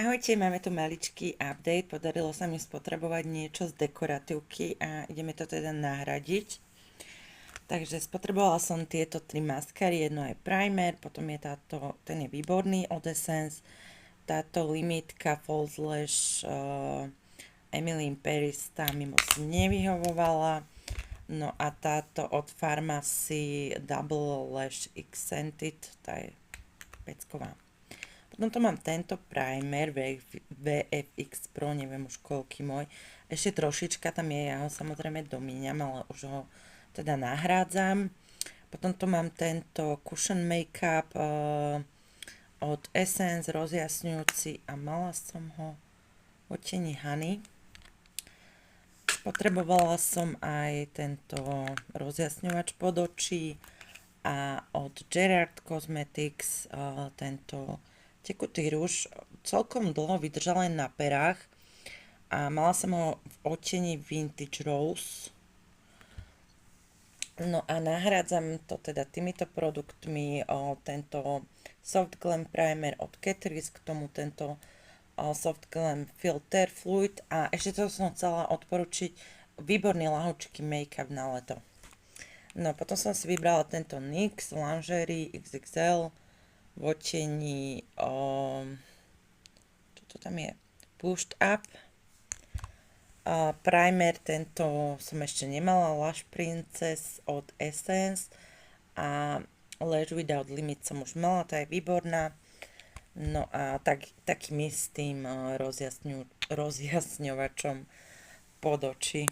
Ahojte, máme tu maličký update, podarilo sa mi spotrebovať niečo z dekoratívky a ideme to teda nahradiť. Takže spotrebovala som tieto 3 maskary, jedno je primer, potom je ten je výborný od Essence, táto limitka False Lash Emily in Paris tá mi moc nevyhovovala, no a táto od Pharmacy Double Lash Accented, tá je pecková. Potom tu mám tento primer VFX Pro, neviem už koľký môj. Ešte trošička tam je, ja ho samozrejme domíňam, ale už ho teda nahrádzam. Potom tu mám tento Cushion Makeup od Essence, rozjasňujúci a mala som ho v odtieni Honey. Potrebovala som aj tento rozjasňovač pod očí a od Gerard Cosmetics tento tekutý rúž celkom dlho vydržal len na perách a mala som ho v odtieni Vintage Rose. No a nahrádzam to teda týmito produktmi, tento Soft Glam Primer od Catrice, k tomu tento Soft Glam Filter Fluid a ešte to som chcela odporučiť, výborný ľahučký make-up na leto. No potom som si vybrala tento NYX Lingerie XXL v odtieni, čo to tam je, Pushed Up. Primer tento som ešte nemala, Lash Princess od Essence a Lash Without Limit som už mala, tá je výborná. No a takým istým rozjasňovačom pod oči.